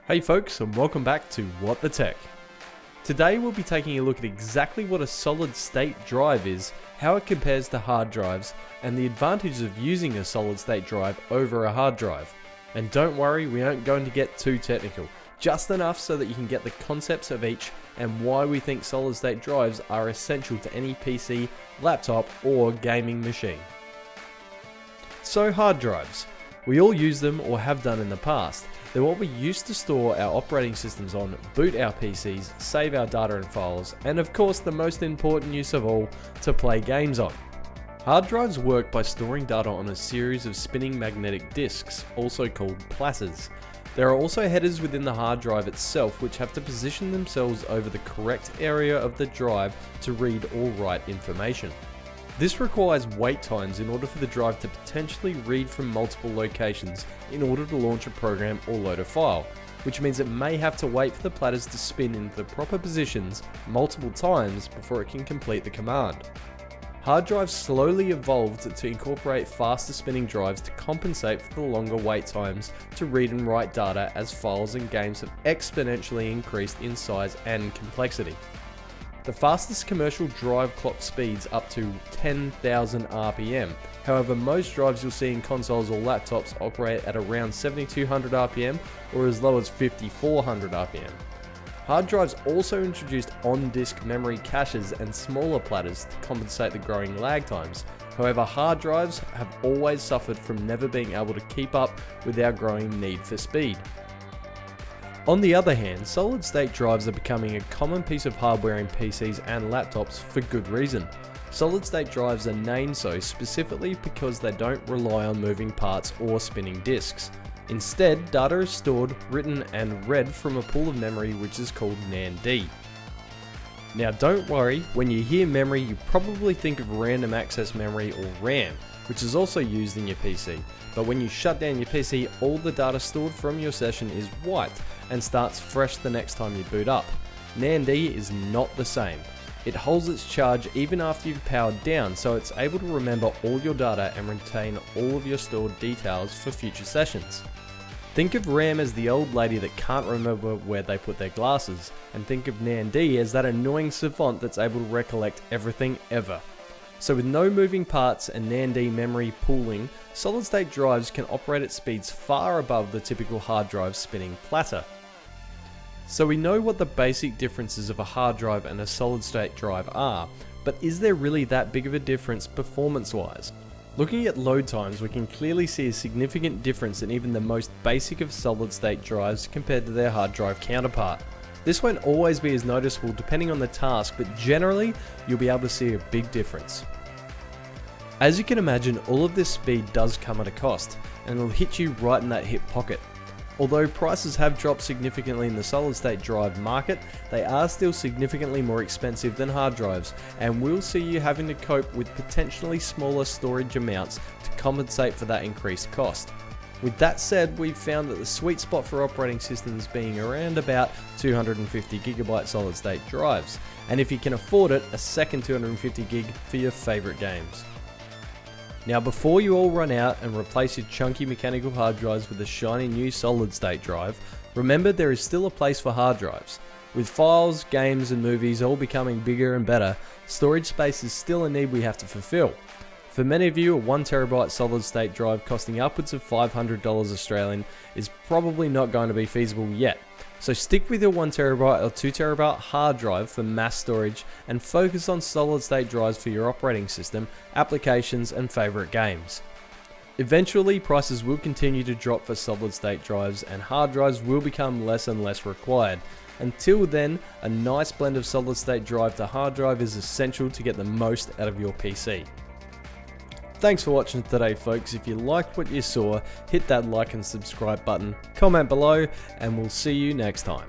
Hey folks, and welcome back to What the Tech. Today we'll be taking a look at exactly what a solid state drive is, how it compares to hard drives, and the advantages of using a solid state drive over a hard drive. And don't worry, we aren't going to get too technical, just enough so that you can get the concepts of each and why we think solid state drives are essential to any PC, laptop, or gaming machine. So hard drives. We all use them or have done in the past. They're what we used to store our operating systems on, boot our PCs, save our data and files, and of course the most important use of all, to play games on. Hard drives work by storing data on a series of spinning magnetic disks, also called platters. There are also headers within the hard drive itself which have to position themselves over the correct area of the drive to read or write information. This requires wait times in order for the drive to potentially read from multiple locations in order to launch a program or load a file, which means it may have to wait for the platters to spin into the proper positions multiple times before it can complete the command. Hard drives slowly evolved to incorporate faster spinning drives to compensate for the longer wait times to read and write data as files and games have exponentially increased in size and complexity. The fastest commercial drive clock speeds up to 10,000 RPM. However, most drives you'll see in consoles or laptops operate at around 7,200 RPM or as low as 5,400 RPM. Hard drives also introduced on-disk memory caches and smaller platters to compensate the growing lag times. However, hard drives have always suffered from never being able to keep up with our growing need for speed. On the other hand, solid-state drives are becoming a common piece of hardware in PCs and laptops for good reason. Solid-state drives are named so specifically because they don't rely on moving parts or spinning disks. Instead, data is stored, written, and read from a pool of memory which is called NAND. Now don't worry, when you hear memory you probably think of random access memory or RAM, which is also used in your PC. But when you shut down your PC, all the data stored from your session is wiped and starts fresh the next time you boot up. NAND is not the same. It holds its charge even after you've powered down, so it's able to remember all your data and retain all of your stored details for future sessions. Think of RAM as the old lady that can't remember where they put their glasses, and think of NAND as that annoying savant that's able to recollect everything ever. So with no moving parts and NAND memory pooling, solid-state drives can operate at speeds far above the typical hard drive spinning platter. So we know what the basic differences of a hard drive and a solid-state drive are, but is there really that big of a difference performance-wise? Looking at load times, we can clearly see a significant difference in even the most basic of solid-state drives compared to their hard drive counterpart. This won't always be as noticeable depending on the task, but generally you'll be able to see a big difference. As you can imagine, all of this speed does come at a cost, and it'll hit you right in that hip pocket. Although prices have dropped significantly in the solid-state drive market, they are still significantly more expensive than hard drives, and will see you having to cope with potentially smaller storage amounts to compensate for that increased cost. With that said, we've found that the sweet spot for operating systems being around about 250GB solid-state drives, and if you can afford it, a second 250GB for your favourite games. Now before you all run out and replace your chunky mechanical hard drives with a shiny new solid-state drive, remember there is still a place for hard drives. With files, games and movies all becoming bigger and better, storage space is still a need we have to fulfill. For many of you, a 1TB solid-state drive costing upwards of $500 Australian is probably not going to be feasible yet. So stick with your 1TB or 2TB hard drive for mass storage and focus on solid-state drives for your operating system, applications and favourite games. Eventually, prices will continue to drop for solid-state drives and hard drives will become less and less required. Until then, a nice blend of solid-state drive to hard drive is essential to get the most out of your PC. Thanks for watching today folks. If you liked what you saw, hit that like and subscribe button, comment below, and we'll see you next time.